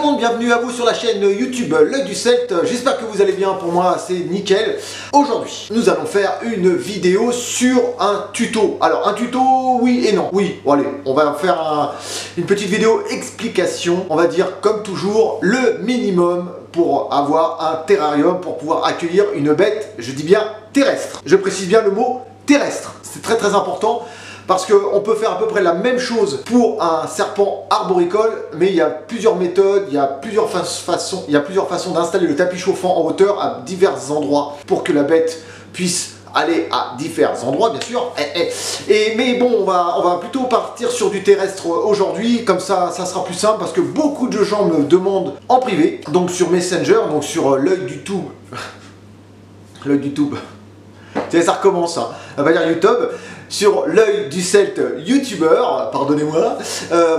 monde, bienvenue à vous sur la chaîne YouTube L'Oeil du Celte. J'espère que vous allez bien, pour moi c'est nickel. Aujourd'hui, nous allons faire une vidéo sur un tuto. Alors un tuto, oui et non. Oui, bon, allez, on va faire une petite vidéo explication. On va dire comme toujours le minimum pour avoir un terrarium, pour pouvoir accueillir une bête, je dis bien terrestre. Je précise bien le mot terrestre, c'est très important. Parce qu'on peut faire à peu près la même chose pour un serpent arboricole, mais il y a plusieurs méthodes, il y a plusieurs façons d'installer le tapis chauffant en hauteur à divers endroits pour que la bête puisse aller à divers endroits, bien sûr. Mais bon, on va plutôt partir sur du terrestre aujourd'hui, comme ça sera plus simple, parce que beaucoup de gens me demandent en privé, donc sur Messenger, donc sur l'œil du tube. L'œil du tube. Ça recommence, hein. On va dire YouTube. Sur l'œil du Celte youtubeur, pardonnez-moi.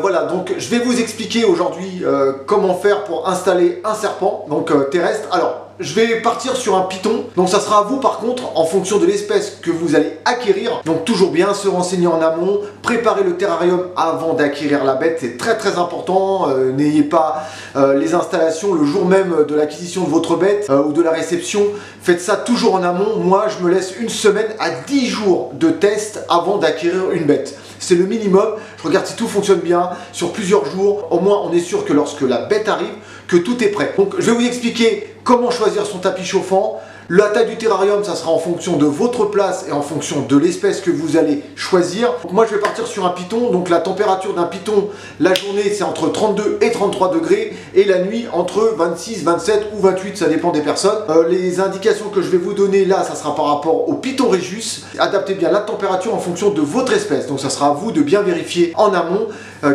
Voilà, donc je vais vous expliquer aujourd'hui comment faire pour installer un serpent, donc terrestre. Alors, je vais partir sur un python, donc ça sera à vous par contre, en fonction de l'espèce que vous allez acquérir. Donc toujours bien se renseigner en amont, préparer le terrarium avant d'acquérir la bête, c'est très important. N'ayez pas les installations le jour même de l'acquisition de votre bête ou de la réception. Faites ça toujours en amont. Moi, je me laisse une semaine à 10 jours de test avant d'acquérir une bête. C'est le minimum. Je regarde si tout fonctionne bien sur plusieurs jours. Au moins, on est sûr que lorsque la bête arrive, que tout est prêt. Donc, je vais vous expliquer comment choisir son tapis chauffant. La taille du terrarium, ça sera en fonction de votre place et en fonction de l'espèce que vous allez choisir. Donc moi, je vais partir sur un python. Donc la température d'un python, la journée, c'est entre 32 et 33 degrés. Et la nuit, entre 26, 27 ou 28, ça dépend des personnes. Les indications que je vais vous donner là, ça sera par rapport au python Rhésus. Adaptez bien la température en fonction de votre espèce. Donc ça sera à vous de bien vérifier en amont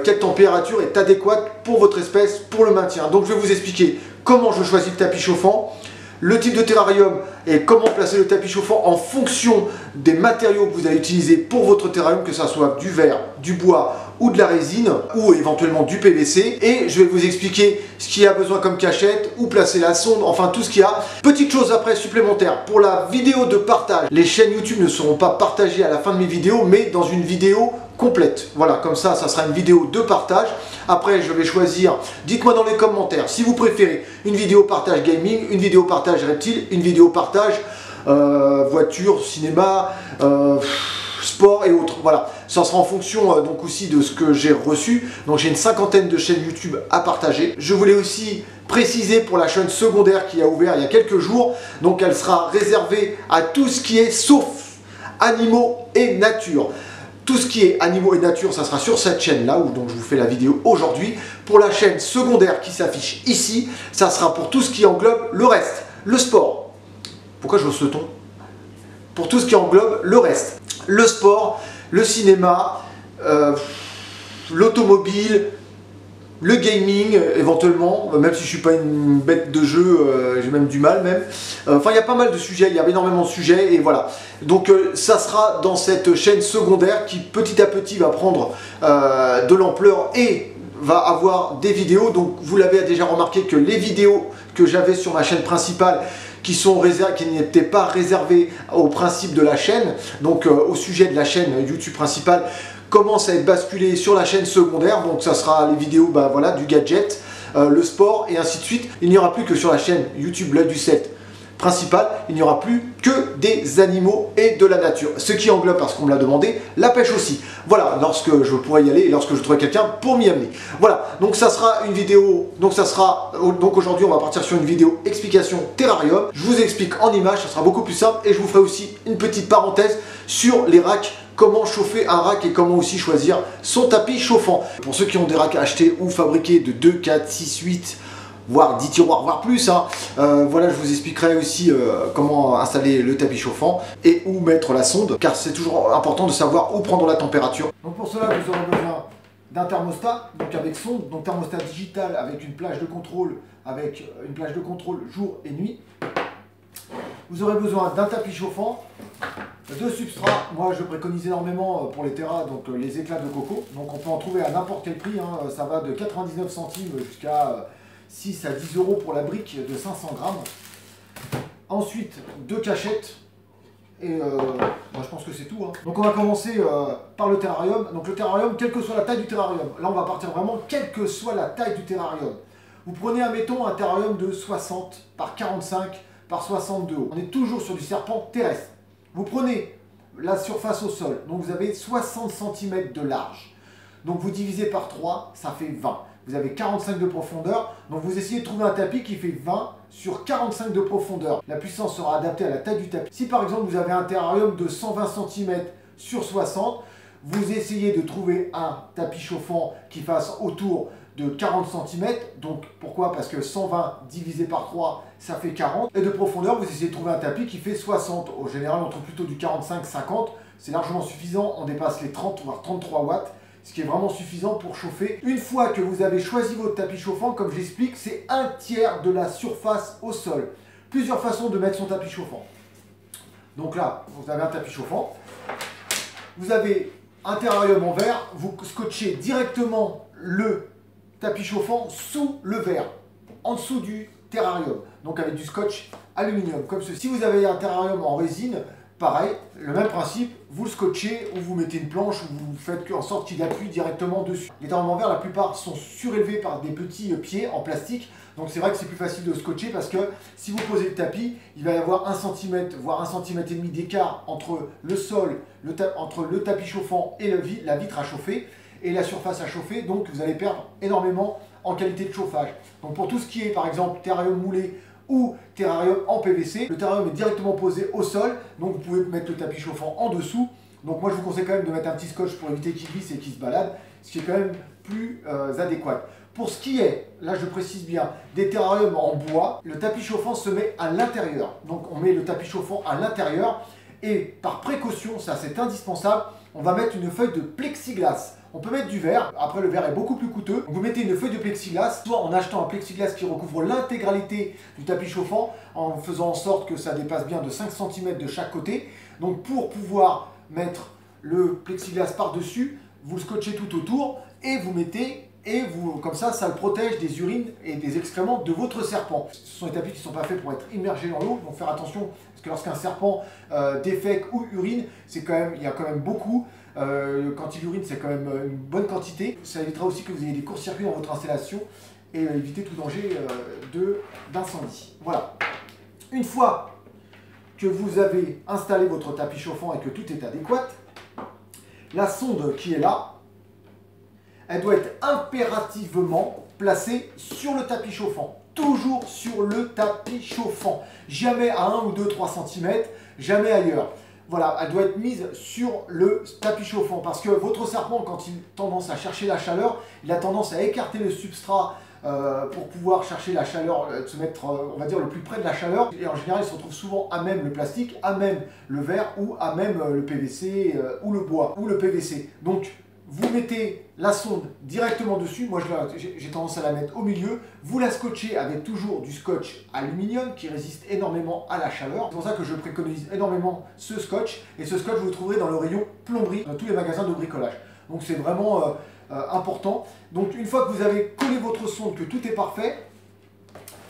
quelle température est adéquate pour votre espèce, pour le maintien. Donc je vais vous expliquer comment je choisis le tapis chauffant, le type de terrarium et comment placer le tapis chauffant en fonction des matériaux que vous allez utiliser pour votre terrarium, que ce soit du verre, du bois ou de la résine ou éventuellement du PVC. Et je vais vous expliquer ce qu'il y a besoin comme cachette, où placer la sonde, enfin tout ce qu'il y a. Petite chose après supplémentaire, pour la vidéo de partage, les chaînes YouTube ne seront pas partagées à la fin de mes vidéos, mais dans une vidéo complète. Voilà, comme ça sera une vidéo de partage. Après, je vais choisir, dites-moi dans les commentaires si vous préférez une vidéo partage gaming, une vidéo partage reptile, une vidéo partage voiture, cinéma, sport et autres. Voilà, ça sera en fonction donc aussi de ce que j'ai reçu. Donc j'ai une cinquantaine de chaînes YouTube à partager. Je voulais aussi préciser pour la chaîne secondaire qui a ouvert il y a quelques jours. Donc elle sera réservée à tout ce qui est sauf animaux et nature. Tout ce qui est animaux et nature, ça sera sur cette chaîne-là, où donc je vous fais la vidéo aujourd'hui. Pour la chaîne secondaire qui s'affiche ici, ça sera pour tout ce qui englobe le reste. Le sport. Pourquoi je hausse le ton? Pour tout ce qui englobe le reste. Le sport, le cinéma, l'automobile, le gaming éventuellement, même si je ne suis pas une bête de jeu, j'ai même du mal même. Enfin, il y a pas mal de sujets, il y a énormément de sujets et voilà. Donc ça sera dans cette chaîne secondaire qui petit à petit va prendre de l'ampleur et va avoir des vidéos. Donc vous l'avez déjà remarqué que les vidéos que j'avais sur ma chaîne principale qui n'étaient pas réservées au principe de la chaîne, donc au sujet de la chaîne YouTube principale, commence à être basculé sur la chaîne secondaire. Donc ça sera les vidéos voilà, du gadget, le sport et ainsi de suite. Il n'y aura plus que sur la chaîne YouTube L'Oeil du Celte principale, il n'y aura plus que des animaux et de la nature. Ce qui englobe, parce qu'on me l'a demandé, la pêche aussi. Voilà, lorsque je pourrai y aller et lorsque je trouverai quelqu'un pour m'y amener. Voilà, donc ça sera une vidéo, donc aujourd'hui on va partir sur une vidéo explication terrarium. Je vous explique en images, ça sera beaucoup plus simple et je vous ferai aussi une petite parenthèse sur les racks. Comment chauffer un rack et comment aussi choisir son tapis chauffant. Pour ceux qui ont des racks achetés ou fabriqués de 2, 4, 6, 8, voire 10 tiroirs, voire plus, hein. Voilà, je vous expliquerai aussi comment installer le tapis chauffant et où mettre la sonde, car c'est toujours important de savoir où prendre la température. Donc pour cela, vous aurez besoin d'un thermostat, donc avec sonde, donc thermostat digital avec une plage de contrôle, jour et nuit. Vous aurez besoin d'un tapis chauffant, de substrats. Moi je préconise énormément pour les terras donc les éclats de coco. Donc on peut en trouver à n'importe quel prix, hein. Ça va de 99 centimes jusqu'à 6 à 10 € pour la brique de 500 grammes. Ensuite, 2 cachettes. Et moi je pense que c'est tout, hein. Donc on va commencer par le terrarium. Donc le terrarium, quelle que soit la taille du terrarium. Là on va partir vraiment, quelle que soit la taille du terrarium. Vous prenez, admettons, un terrarium de 60 par 45 par 60 de haut. On est toujours sur du serpent terrestre. Vous prenez la surface au sol, donc vous avez 60 cm de large. Donc vous divisez par 3, ça fait 20. Vous avez 45 de profondeur, donc vous essayez de trouver un tapis qui fait 20 sur 45 de profondeur. La puissance sera adaptée à la taille du tapis. Si par exemple vous avez un terrarium de 120 cm sur 60, vous essayez de trouver un tapis chauffant qui fasse autour de 40 cm. Donc pourquoi? Parce que 120 divisé par 3, ça fait 40. Et de profondeur, vous essayez de trouver un tapis qui fait 60. Au général, on trouve plutôt du 45-50. C'est largement suffisant. On dépasse les 30 voire 33 watts. Ce qui est vraiment suffisant pour chauffer. Une fois que vous avez choisi votre tapis chauffant, comme j'explique, c'est un tiers de la surface au sol. Plusieurs façons de mettre son tapis chauffant. Donc là, vous avez un tapis chauffant. Vous avez un terrarium en verre. Vous scotchez directement le tapis chauffant sous le verre, en dessous du terrarium. Donc avec du scotch aluminium, comme ceci. Si vous avez un terrarium en résine, pareil, le même principe, vous le scotchez ou vous mettez une planche ou vous faites en sorte qu'il appuie directement dessus. Les terrariums en verre, la plupart sont surélevés par des petits pieds en plastique. Donc c'est vrai que c'est plus facile de scotcher parce que si vous posez le tapis, il va y avoir 1 cm, voire 1,5 cm d'écart entre le sol, entre le tapis chauffant et la vitre à chauffer et la surface à chauffer. Donc vous allez perdre énormément en qualité de chauffage. Donc pour tout ce qui est par exemple terrarium moulé ou terrarium en PVC, le terrarium est directement posé au sol, donc vous pouvez mettre le tapis chauffant en dessous. Donc moi je vous conseille quand même de mettre un petit scotch pour éviter qu'il glisse et qu'il se balade, ce qui est quand même plus adéquat. Pour ce qui est, là je précise bien, des terrariums en bois, le tapis chauffant se met à l'intérieur. Donc on met le tapis chauffant à l'intérieur et par précaution, ça c'est indispensable, on va mettre une feuille de plexiglas. On peut mettre du verre, après le verre est beaucoup plus coûteux. Vous mettez une feuille de plexiglas, soit en achetant un plexiglas qui recouvre l'intégralité du tapis chauffant, en faisant en sorte que ça dépasse bien de 5 cm de chaque côté. Donc pour pouvoir mettre le plexiglas par-dessus, vous le scotchez tout autour et vous mettez, comme ça le protège des urines et des excréments de votre serpent. Ce sont des tapis qui ne sont pas faits pour être immergés dans l'eau, donc faire attention, parce que lorsqu'un serpent défèque ou urine, il y a quand même beaucoup. Quand il urine, c'est quand même une bonne quantité. Ça évitera aussi que vous ayez des courts-circuits dans votre installation et éviter tout danger d'incendie. Voilà. Une fois que vous avez installé votre tapis chauffant et que tout est adéquat, la sonde qui est là, elle doit être impérativement placée sur le tapis chauffant. Toujours sur le tapis chauffant. Jamais à 1 ou 2, 3 cm, jamais ailleurs. Voilà, elle doit être mise sur le tapis chauffant parce que votre serpent, quand il a tendance à chercher la chaleur, il a tendance à écarter le substrat pour pouvoir chercher la chaleur, se mettre, on va dire, le plus près de la chaleur. Et en général, il se retrouve souvent à même le plastique, à même le verre ou à même le PVC ou le bois ou le PVC. Donc, vous mettez la sonde directement dessus. Moi, j'ai tendance à la mettre au milieu. Vous la scotchez avec toujours du scotch aluminium qui résiste énormément à la chaleur. C'est pour ça que je préconise énormément ce scotch. Et ce scotch, vous le trouverez dans le rayon plomberie, dans tous les magasins de bricolage. Donc, c'est vraiment important. Donc, une fois que vous avez collé votre sonde, que tout est parfait,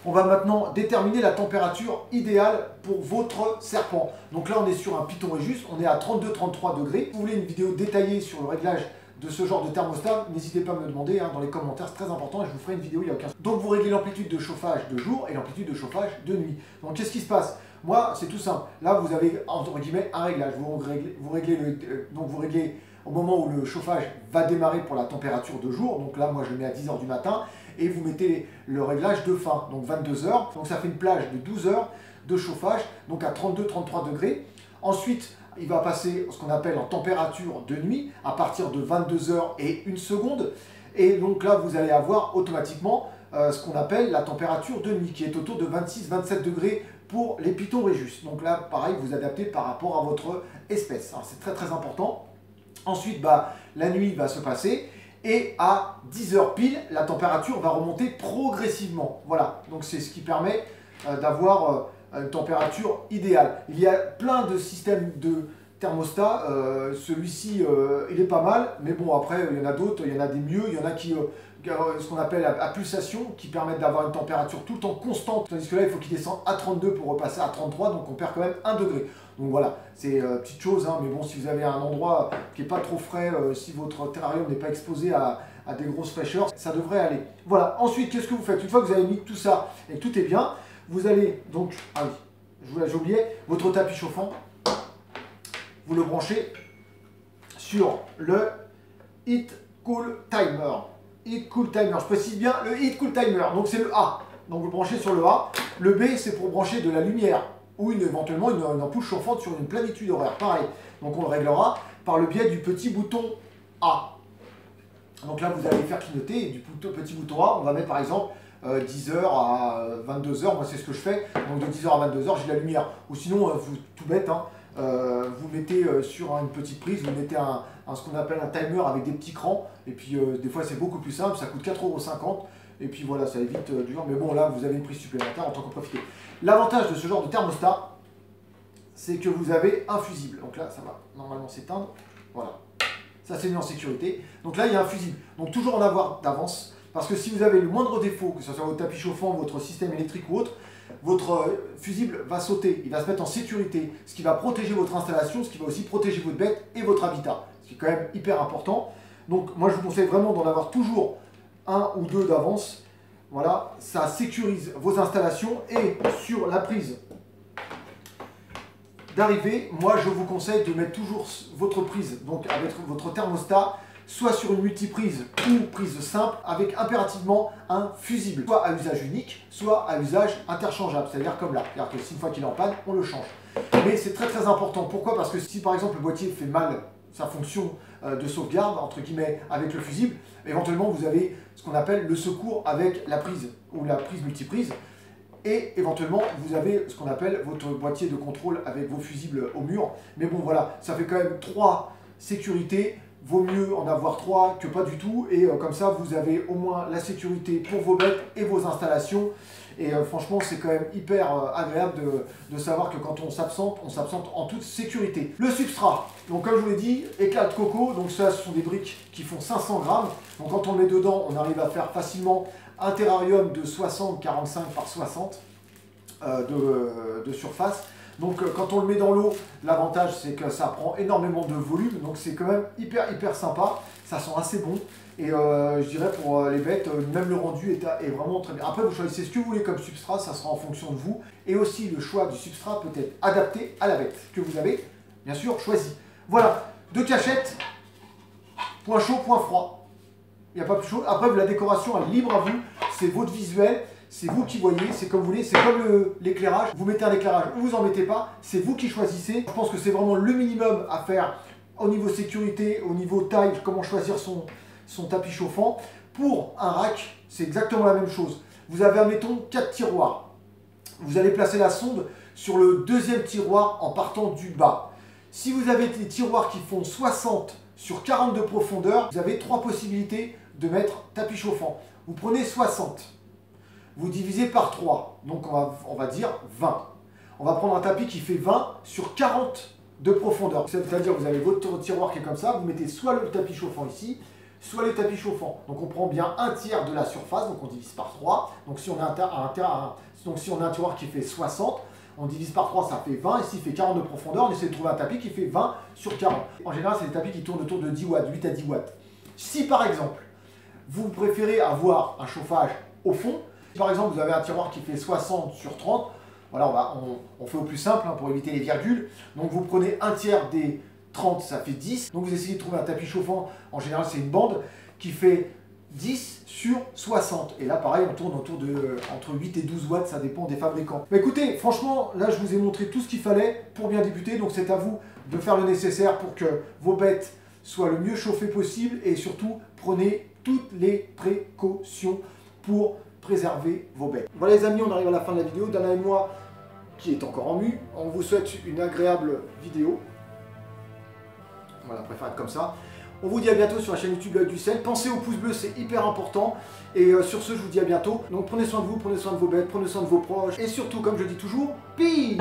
on va maintenant déterminer la température idéale pour votre serpent. Donc là, on est sur un Python Regius. On est à 32-33 degrés. Si vous voulez une vidéo détaillée sur le réglage de ce genre de thermostat, n'hésitez pas à me demander dans les commentaires, c'est très important et je vous ferai une vidéo, il n'y a aucun souci. Donc vous réglez l'amplitude de chauffage de jour et l'amplitude de chauffage de nuit. Donc qu'est-ce qui se passe? Moi, c'est tout simple. Là, vous avez entre guillemets un réglage. Vous réglez au moment où le chauffage va démarrer pour la température de jour. Donc là, moi, je le mets à 10 h du matin et vous mettez le réglage de fin, donc 22 h. Donc ça fait une plage de 12 heures de chauffage, donc à 32-33 degrés. Ensuite, il va passer ce qu'on appelle en température de nuit à partir de 22 h et 1 seconde. Et donc là, vous allez avoir automatiquement ce qu'on appelle la température de nuit qui est autour de 26-27 degrés pour les Python Regius. Donc là, pareil, vous adaptez par rapport à votre espèce. C'est très très important. Ensuite, la nuit va se passer et à 10 h pile, la température va remonter progressivement. Voilà, donc c'est ce qui permet d'avoir une température idéale. Il y a plein de systèmes de thermostat, celui-ci il est pas mal, mais bon après il y en a d'autres, il y en a des mieux, il y en a qui ce qu'on appelle à pulsation, qui permettent d'avoir une température tout le temps constante, tandis que là il faut qu'il descende à 32 pour repasser à 33, donc on perd quand même 1 degré. Donc voilà, c'est petite chose, hein, mais bon, si vous avez un endroit qui n'est pas trop frais, si votre terrarium n'est pas exposé à à des grosses fraîcheurs, ça devrait aller. Voilà, ensuite qu'est-ce que vous faites? Une fois que vous avez mis tout ça et que tout est bien, vous allez donc, ah oui, j'ai oublié, votre tapis chauffant, vous le branchez sur le Heat Cool Timer. Heat Cool Timer, je précise bien le Heat Cool Timer, donc c'est le A. Donc vous le branchez sur le A. Le B, c'est pour brancher de la lumière ou éventuellement une ampoule chauffante sur une planitude horaire. Pareil, donc on le réglera par le biais du petit bouton A. Donc là, vous allez faire clignoter et du petit bouton A, on va mettre par exemple 10h à 22h. Moi, c'est ce que je fais. Donc de 10h à 22h, j'ai la lumière. Ou sinon, vous, tout bête, hein, vous mettez sur une petite prise, vous mettez ce qu'on appelle un timer avec des petits crans. Et puis des fois, c'est beaucoup plus simple, ça coûte 4,50 €. Et puis voilà, ça évite du genre. Mais bon, là, vous avez une prise supplémentaire en tant que profiter. L'avantage de ce genre de thermostat, c'est que vous avez un fusible. Donc là, ça va normalement s'éteindre. Voilà. Ça, c'est mis en sécurité. Donc là, il y a un fusible. Donc toujours en avoir d'avance. Parce que si vous avez le moindre défaut, que ce soit votre tapis chauffant, votre système électrique ou autre, votre fusible va sauter. Il va se mettre en sécurité. Ce qui va protéger votre installation, ce qui va aussi protéger votre bête et votre habitat. Ce qui est quand même hyper important. Donc moi, je vous conseille vraiment d'en avoir toujours un ou deux d'avance. Voilà, ça sécurise vos installations. Et sur la prise d'arrivée, moi je vous conseille de mettre toujours votre prise, donc avec votre thermostat, soit sur une multiprise ou prise simple, avec impérativement un fusible, soit à usage unique, soit à usage interchangeable, c'est-à-dire comme là, c'est-à-dire que si une fois qu'il est en panne, on le change. Mais c'est très très important, pourquoi? Parce que si par exemple le boîtier fait mal sa fonction de sauvegarde, entre guillemets, avec le fusible, éventuellement vous avez ce qu'on appelle le secours avec la prise, ou la prise multiprise, et éventuellement vous avez ce qu'on appelle votre boîtier de contrôle avec vos fusibles au mur. Mais bon voilà, ça fait quand même 3 sécurités, vaut mieux en avoir 3 que pas du tout, et comme ça vous avez au moins la sécurité pour vos bêtes et vos installations. Et franchement, c'est quand même hyper agréable de savoir que quand on s'absente en toute sécurité. Le substrat, donc comme je vous l'ai dit, éclat de coco, donc ça ce sont des briques qui font 500 grammes. Donc quand on le met dedans, on arrive à faire facilement un terrarium de 60-45 par 60 de surface. Donc quand on le met dans l'eau, l'avantage c'est que ça prend énormément de volume, donc c'est quand même hyper sympa, ça sent assez bon. Et je dirais pour les bêtes, même le rendu est vraiment très bien. Après vous choisissez ce que vous voulez comme substrat, ça sera en fonction de vous. Et aussi le choix du substrat peut être adapté à la bête que vous avez bien sûr choisi. Voilà, 2 cachettes, point chaud, point froid. Il n'y a pas plus chaud. Après la décoration elle est libre à vous, c'est votre visuel. C'est vous qui voyez, c'est comme vous voulez, c'est comme l'éclairage. Vous mettez un éclairage ou vous en mettez pas, c'est vous qui choisissez. Je pense que c'est vraiment le minimum à faire au niveau sécurité, au niveau taille, comment choisir son tapis chauffant. Pour un rack, c'est exactement la même chose. Vous avez, admettons, 4 tiroirs. Vous allez placer la sonde sur le 2e tiroir en partant du bas. Si vous avez des tiroirs qui font 60 sur 40 de profondeur, vous avez 3 possibilités de mettre tapis chauffant. Vous prenez 60. Vous divisez par 3, donc on va dire 20. On va prendre un tapis qui fait 20 sur 40 de profondeur. C'est-à-dire vous avez votre tiroir qui est comme ça, vous mettez soit le tapis chauffant ici, soit les tapis chauffants. Donc on prend bien un tiers de la surface, donc on divise par 3. Donc si on a un tiroir qui fait 60, on divise par 3, ça fait 20. Et s'il fait 40 de profondeur, on essaie de trouver un tapis qui fait 20 sur 40. En général, c'est des tapis qui tournent autour de 10 watts, 8 à 10 watts. Si par exemple, vous préférez avoir un chauffage au fond, par exemple, vous avez un tiroir qui fait 60 sur 30, voilà, on fait au plus simple hein, pour éviter les virgules. Donc vous prenez un tiers des 30, ça fait 10. Donc vous essayez de trouver un tapis chauffant, en général c'est une bande, qui fait 10 sur 60. Et là pareil, on tourne autour de entre 8 et 12 watts, ça dépend des fabricants. Mais écoutez, franchement, là je vous ai montré tout ce qu'il fallait pour bien débuter. Donc c'est à vous de faire le nécessaire pour que vos bêtes soient le mieux chauffées possible. Et surtout, prenez toutes les précautions pour préserver vos bêtes. Voilà les amis, on arrive à la fin de la vidéo. Dana et moi, qui est encore en mue, on vous souhaite une agréable vidéo. Voilà, on préfère être comme ça. On vous dit à bientôt sur la chaîne YouTube L'Oeil du Sel. Pensez au pouce bleu, c'est hyper important. Et sur ce, je vous dis à bientôt. Donc prenez soin de vous, prenez soin de vos bêtes, prenez soin de vos proches. Et surtout, comme je dis toujours, peace!